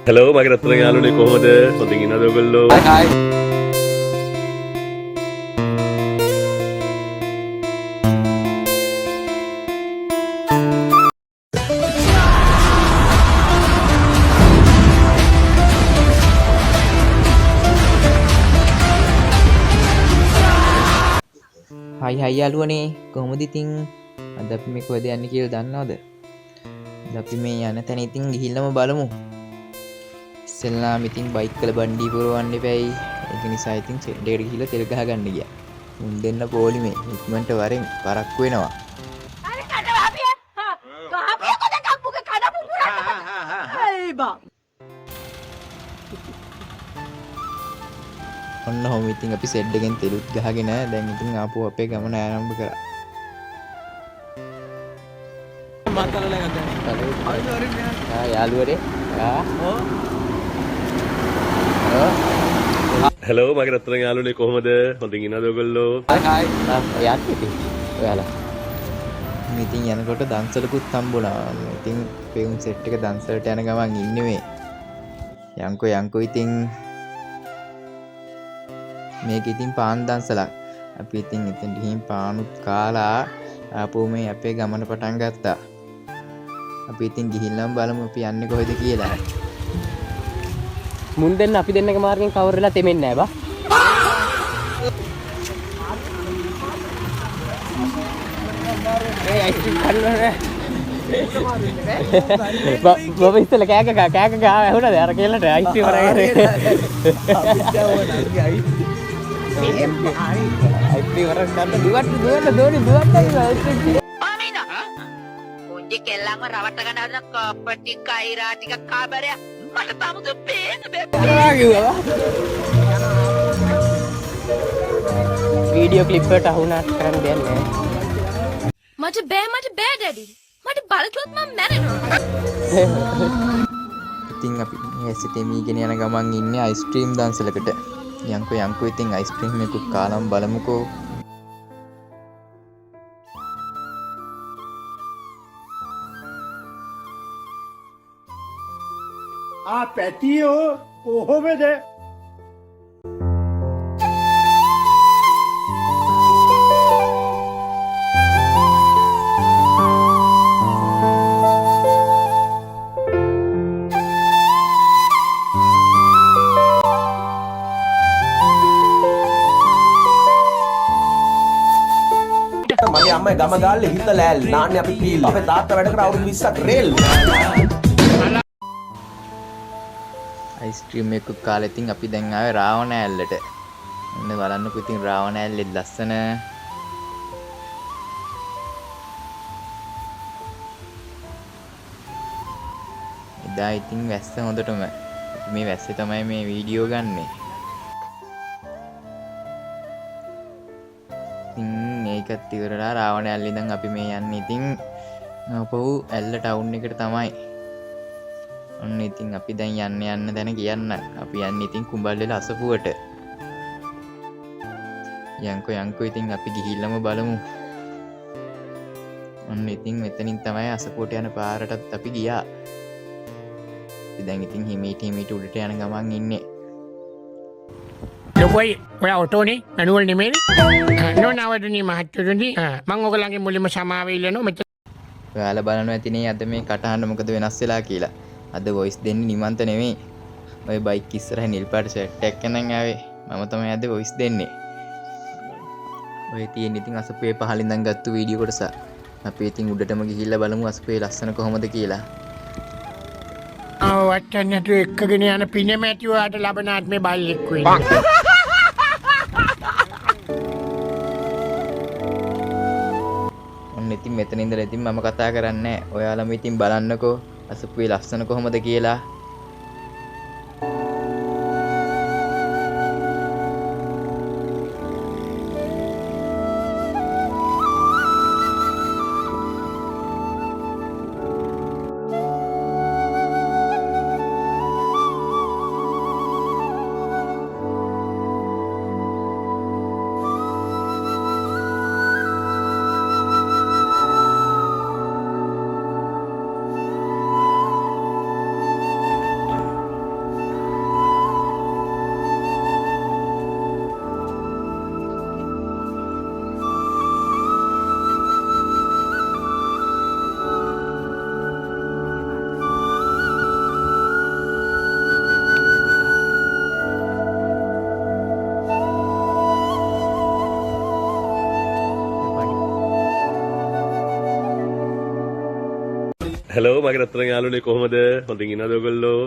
Hello, මගේ රත්තරන් යාළුවනේ කොහොමද? හොඳින් ඉන්නවද ඔයගොල්ලෝ? හයි යාළුවනේ කොහොමද ඉතින් අද අපි මේ කොහෙද යන්නේ කියලා දන්නවද? අද අපි මේ යන තැන ඉතින් ගිහිල්ලාම බලමු. ඉස්සෙල්ලාම ඉතින් බයික් වල බණ්ඩි පුරවන්න එපැයි. ඒක නිසා ඉතින් සෙට් එකට ගිහිල්ලා තෙල් ගහ ගන්න ගියා. මුන් දෙන්න පොලිමේ ඉක්මනට වරෙන් පරක්කු වෙනවා. අरे कट भाभी हां कहां पे को दे कापू के खाना पूरा ए बा ඔන්න ඔහොම ඉතින් අපි සෙට් එකෙන් තෙලුත් ගහගෙන දැන් ඉතින් ආපහු අපේ ගමන ආරම්භ කරා. යාළුවනේ Hello, මගේ රත්තරන් යාළුවනේ කොහොමද? හොඳින් ඉන්නවද ඔයගොල්ලෝ? ඔයාලා ඉතින් යනකොට දන්සලකුත් හම්බුණා. ඉතින් පෙවුම් සෙට් එක දන්සලට යන ගමන් ඉන්නේ මේ. යන්කෝ ඉතින් මේක ඉතින් පාන් දන්සලක්. අපි ඉතින් එතෙන් ගිහින් පානුත් කාලා ආපහු මේ අපේ ගමන පටන් ගත්තා. අපි ඉතින් ගිහිල්ලාම බලමු අපි යන්නේ කොහෙද කියලා. මුන් දෙන්න අපි දෙන්නගේ මාර්ගෙන් කවර් වෙලා තෙමෙන්නේ නැහැ බා. අයිස්ක්‍රීම් කන්නවා. බබ ඉතල කෑක ගා ඇහුණාද අර කෙල්ලට අයිස්ක්‍රීම් අරගෙන. අයිස්ක්‍රීම් අරන් ගන්න දුවට අයිස්ක්‍රීම්. මුන්දි කෙල්ලන්ව රවට්ට ගන්න හදන කපටි කයිරා ටික කාබරය මට තාමුද පේන්න වීඩියෝ ක්ලිප් වලට අහුණා කරන්න දෙයක් නැහැ. මට බෑ ඩැඩි මට බලතුත් මම මැරෙනවා. ඉතින් අපි ඇසිතෙමීගෙන යන ගමන් ඉන්නේ අයිස්ක්‍රීම් දන්සලකට. යන්කෝ ඉතින් අයිස්ක්‍රීම් එකක් කාලම් බලමුකෝ. පැටියෝ කොහොමද? මගේ අම්මයි ගම ගාල්ලේ හිත ලෑල් නාන්නේ අපි පීලා. අපේ තාත්තා වැඩ කර අවුරුදු 20ක් රේල්. අයිස්ක්‍රීම් එකක් කාලා ඉතින් අපි දැන් ආවේ රාවණ ඇල්ලට. ඔන්න බලන්නකෝ ඉතින් රාවණ ඇල්ලේ ලස්සන එදා ඉතින් වැස්ස හොඳටම. මේ වැස්සේ තමයි මේ වීඩියෝ ගන්නෙ. ඉතින් මේකත් ඉවරලා රාවණ ඇල්ලේ ඉඳන් අපි මේ යන්නේ ඉතින් අපහු ඇල්ල ටවුන් එකට තමයි. ඔන්න ඉතින් අපි දැන් යන්න තැන කියන්න. අපි යන්නේ ඉතින් කුඹල්ලේ අසපුවට. යන්කෝ ඉතින් අපි ගිහිල්ලාම බලමු. ඔන්න ඉතින් මෙතනින් තමයි අසපුවට යන පාරටත් අපි ගියා. අපි දැන් ඉතින් හිමීට උඩට යන ගමන් ඉන්නේ. ලොකෝයි ඔයා ඔටෝනේ මැනුවල් නෙමෙයි නෝනවදනි මහත්තයෝනි මම ඔයගලගේ මුලින්ම සමාව ඉල්ලනවා මෙතන. ඔයාලා බලනවා ඇතිනේ අද මේ කටහඬ මොකද වෙනස් වෙලා කියලා. අද වොයිස් දෙන්නේ නිමන්ත නෙමෙයි. ඔය බයික් ඉස්සරහ නිල් පාට ෂර්ට් එකක් කනන් ආවේ. මම තමයි අද වොයිස් දෙන්නේ. ඔය තියෙන ඉතින් අසපුවේ පහළ ඉඳන් ගත්ත වීඩියෝ කොටස. අපි ඉතින් උඩටම ගිහිල්ලා බලමු අසපුවේ ලස්සන කොහොමද කියලා. වට්ටන්නට එක්කගෙන යන පිනමැටි ඔයාට ලබන ආත්මේ බල්ලෙක් වෙන්න. ඔන්න ඉතින් මෙතන ඉඳලා ඉතින් මම කතා කරන්නේ. ඔයාලම ඉතින් බලන්නකෝ අසපුවේ ලස්සන කොහොමද කියලා. හැලෝ මගේ රත්තරන් යාළුවනේ කොහමද? හොඳින් ඉන්නවද ඔයගොල්ලෝ?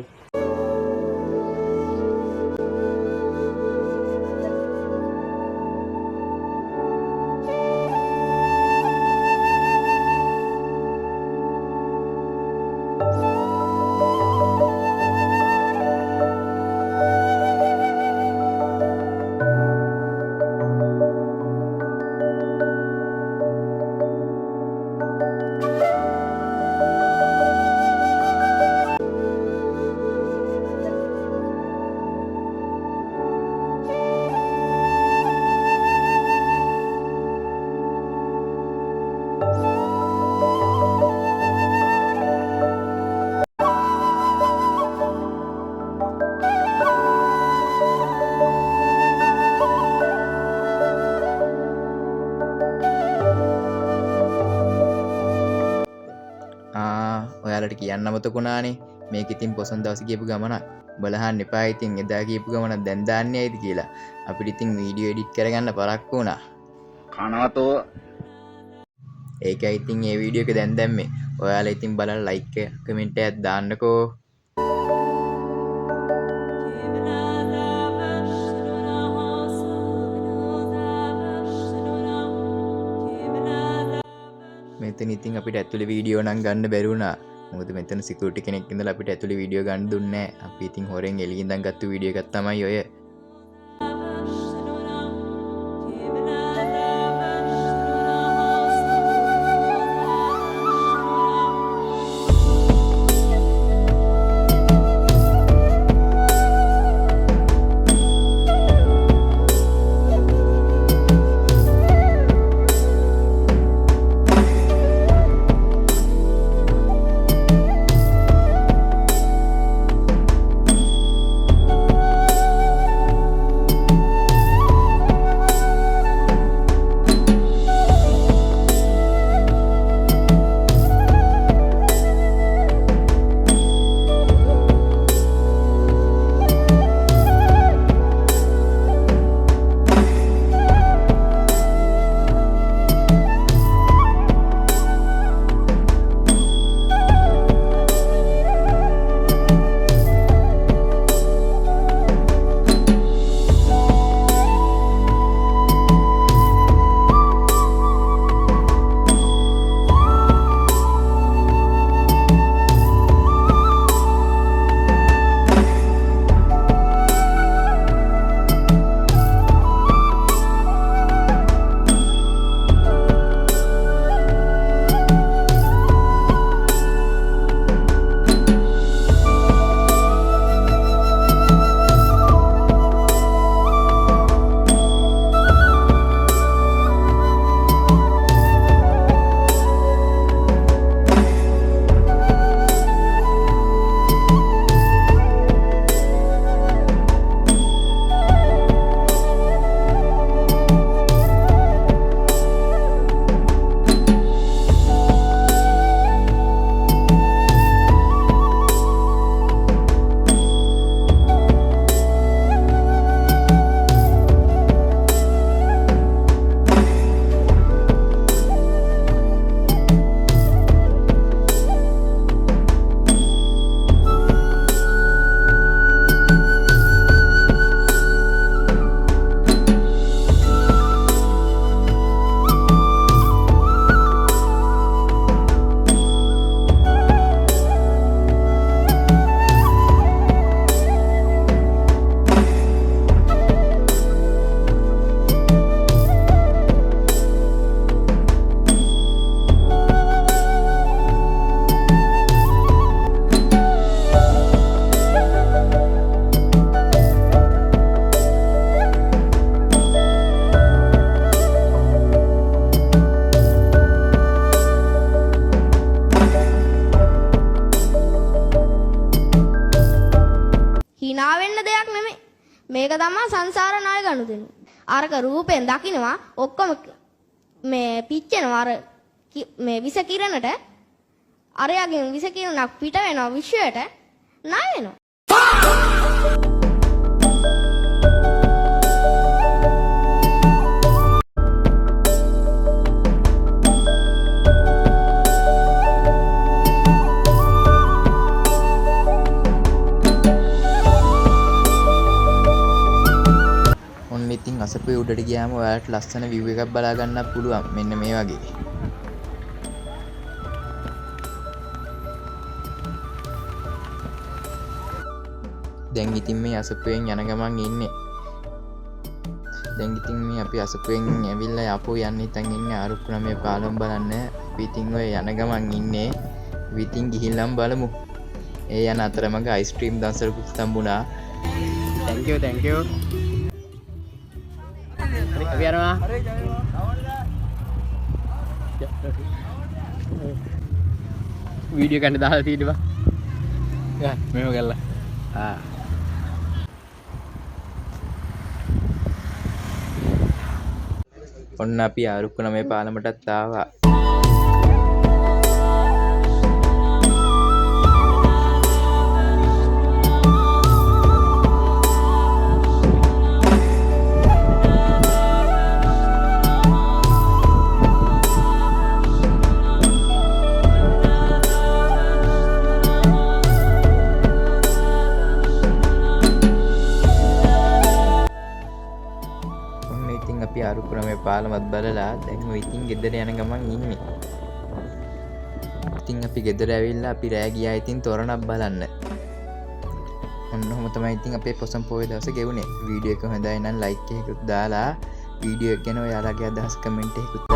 ඔයාලට කියන්න අමතකුණානේ මේක ඉතින් පොසොන් දවස් කියපු ගමනක්. බලහන් එපා ඉතින් එදා කියපු ගමනක් දැන් දාන්නේ ඇයිද කියලා. අපිට ඉතින් වීඩියෝ එඩිට් කරගන්න පරක්කු වුණා. කනවතෝ ඒකයි ඉතින් මේ වීඩියෝ එක දැන් දැම්මේ. ඔයාලා ඉතින් බලලා ලයික් එක කමෙන්ට් එකක් දාන්නකෝ. මෙතන ඉතින් අපිට ඇතුලේ වීඩියෝ නම් ගන්න බැරි වුණා. මොකද මෙතන සිකියුරිටි කෙනෙක් ඉඳලා අපිට ඇතුලේ වීඩියෝ ගන්න දුන්නේ නැහැ. අපි ඉතින් හොරෙන් එළියෙන් ඉඳන් ගත්ත වීඩියෝ එකක් තමයි ඔය. මේක තමයි සංසාර ණය ගනුදෙනු. අරක රූපෙන් දකින්නවා ඔක්කොම මේ පිච්චෙනවා අර මේ විස කිරණට අරයාගෙන් විස කිරණක් පිට වෙනවා විශ්වයට ණය වෙනවා. අපේ උඩට ගියාම ඔයාලට ලස්සන view එකක් බලා ගන්නත් පුළුවන් මෙන්න මේ වගේ. දැන් ඉතින් මේ අසපුවෙන් යන ගමන් ඉන්නේ. දැන් ඉතින් මේ අපි අසපුවෙන් ඇවිල්ලා යපෝ යන්න ඉතින් ඉන්නේ ආරුක්කුණමේ පාලම් බලන්න. අපි ඉතින් ඔය යන ගමන් ඉන්නේ. අපි ඉතින් ගිහිල්ලාම බලමු. ඒ යන අතරමඟ අයිස්ක්‍රීම් දන්සලකුත් හම්බුණා. thank you අපි යනවා වීඩියෝ ගන්න දාලා තියෙනවා මෙහෙම කරලා ඔන්න අපි ආරුක්කුණමේ පාලමටත් ආවා. අපි ආරුක්කුණමේ පාලමත් බලලා දැන් ඔය ඉතින් ගෙදර යන ගමන් ඉන්නේ. ඉතින් අපි ගෙදර ඇවිල්ලා අපි රෑ ගියා ඉතින් තොරණක් බලන්න. ඔන්න ඔහොම තමයි ඉතින් අපේ පොසම් පොය දවසේ ගෙවුනේ. වීඩියෝ එක හොඳයි නම් ලයික් එකකුත් දාලා වීඩියෝ එක ගැන ඔයාලගේ අදහස් කමෙන්ට් එකකුත්